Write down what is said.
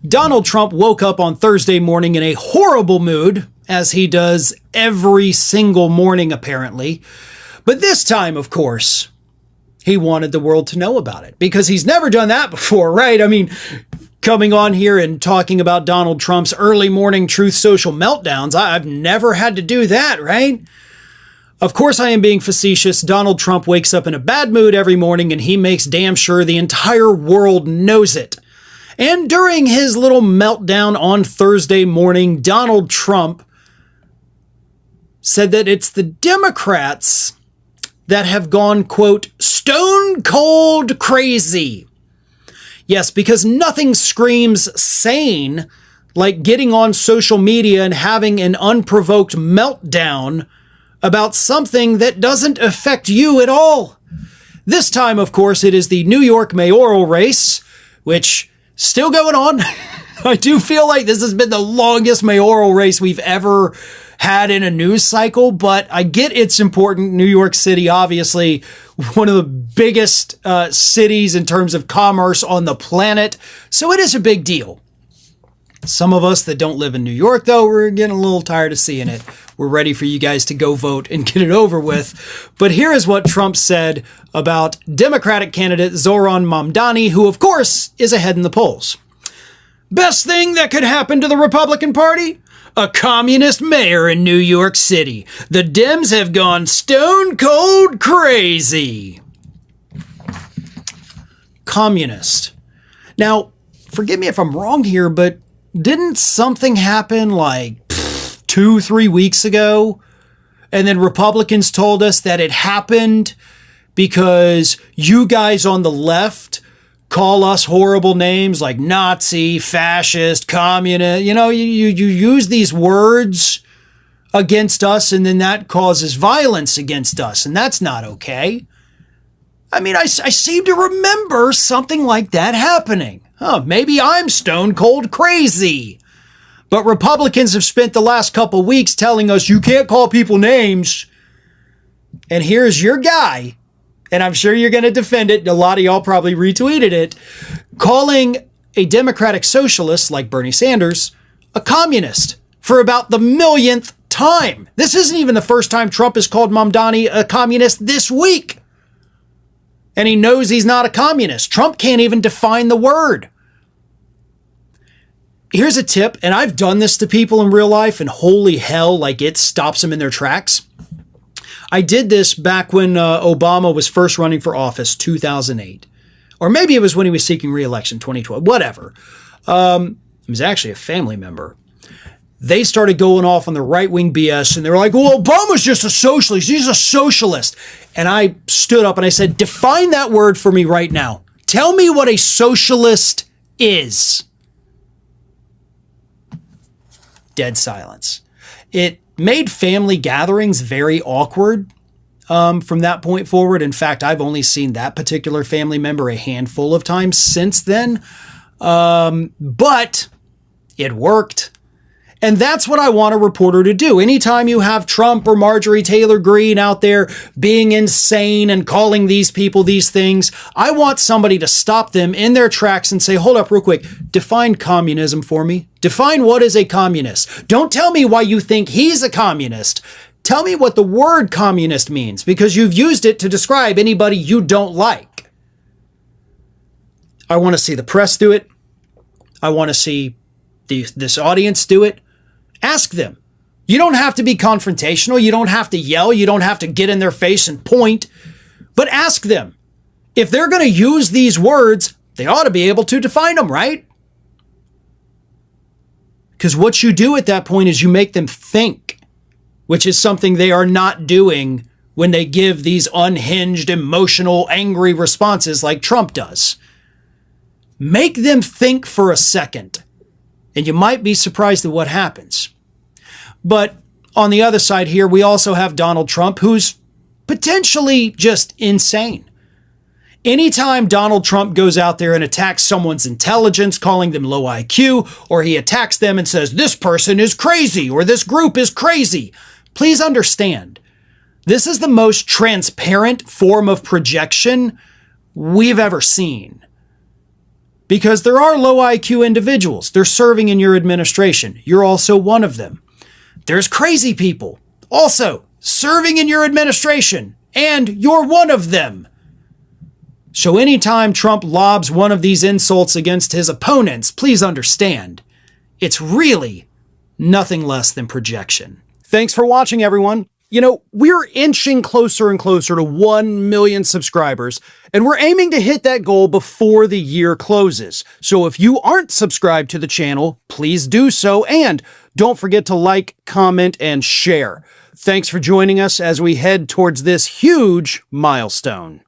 Donald Trump woke up on Thursday morning in a horrible mood, as he does every single morning apparently. But this time, of course, he wanted the world to know about it because he's never done that before, right? I mean, coming on here and talking about Donald Trump's early morning Truth Social meltdowns, I've never had to do that, right? Of course I am being facetious. Donald Trump wakes up in a bad mood every morning and he makes damn sure the entire world knows it. And during his little meltdown on Thursday morning, Donald Trump said that it's the Democrats that have gone, quote, stone cold crazy. Yes, because nothing screams sane like getting on social media and having an unprovoked meltdown about something that doesn't affect you at all. This time, of course, it is the New York mayoral race, which still going on. I do feel like this has been the longest mayoral race we've ever had in a news cycle, but I get it's important. New York City, obviously, one of the biggest cities in terms of commerce on the planet. So it is a big deal. Some of us that don't live in New York, though, we're getting a little tired of seeing it. We're ready for you guys to go vote and get it over with. But here is what Trump said about Democratic candidate Zohran Mamdani, who, of course, is ahead in the polls. Best thing that could happen to the Republican Party? A communist mayor in New York City. The Dems have gone stone cold crazy. Communist. Now, forgive me if I'm wrong here, but didn't something happen like 2-3 weeks ago? And then Republicans told us that it happened because you guys on the left call us horrible names like Nazi, fascist, communist. You know, you use these words against us and then that causes violence against us. And that's not okay. I mean, I seem to remember something like that happening. Oh, maybe I'm stone cold crazy. But Republicans have spent the last couple weeks telling us you can't call people names. And here's your guy, and I'm sure you're going to defend it. A lot of y'all probably retweeted it, calling a Democratic socialist like Bernie Sanders a communist for about the millionth time. This isn't even the first time Trump has called Mamdani a communist this week. And he knows he's not a communist. Trump can't even define the word. Here's a tip, and I've done this to people in real life, and holy hell, like it stops them in their tracks. I did this back when Obama was first running for office, 2008. Or maybe it was when he was seeking re-election, 2012, whatever. It was actually a family member. They started going off on the right-wing BS, and they were like, well, Obama's just a socialist. He's a socialist. And I stood up and I said, define that word for me right now. Tell me what a socialist is. Dead silence. It made family gatherings very awkward from that point forward. In fact, I've only seen that particular family member a handful of times since then. But it worked. And that's what I want a reporter to do. Anytime you have Trump or Marjorie Taylor Greene out there being insane and calling these people these things, I want somebody to stop them in their tracks and say, hold up real quick, define communism for me. Define what is a communist. Don't tell me why you think he's a communist. Tell me what the word communist means, because you've used it to describe anybody you don't like. I want to see the press do it. I want to see this audience do it. Ask them. You don't have to be confrontational. You don't have to yell. You don't have to get in their face and point. But ask them. If they're going to use these words, they ought to be able to define them, right? Because what you do at that point is you make them think, which is something they are not doing when they give these unhinged, emotional, angry responses like Trump does. Make them think for a second. And you might be surprised at what happens. But on the other side here, we also have Donald Trump, who's potentially just insane. Anytime Donald Trump goes out there and attacks someone's intelligence, calling them low IQ, or he attacks them and says, this person is crazy, or this group is crazy, please understand, this is the most transparent form of projection we've ever seen. Because there are low IQ individuals. They're serving in your administration. You're also one of them. There's crazy people also serving in your administration, and you're one of them. So anytime Trump lobs one of these insults against his opponents, please understand, it's really nothing less than projection. Thanks for watching, everyone. You know, we're inching closer and closer to 1 million subscribers, and we're aiming to hit that goal before the year closes. So if you aren't subscribed to the channel, please do so, and don't forget to like, comment, and share. Thanks for joining us as we head towards this huge milestone.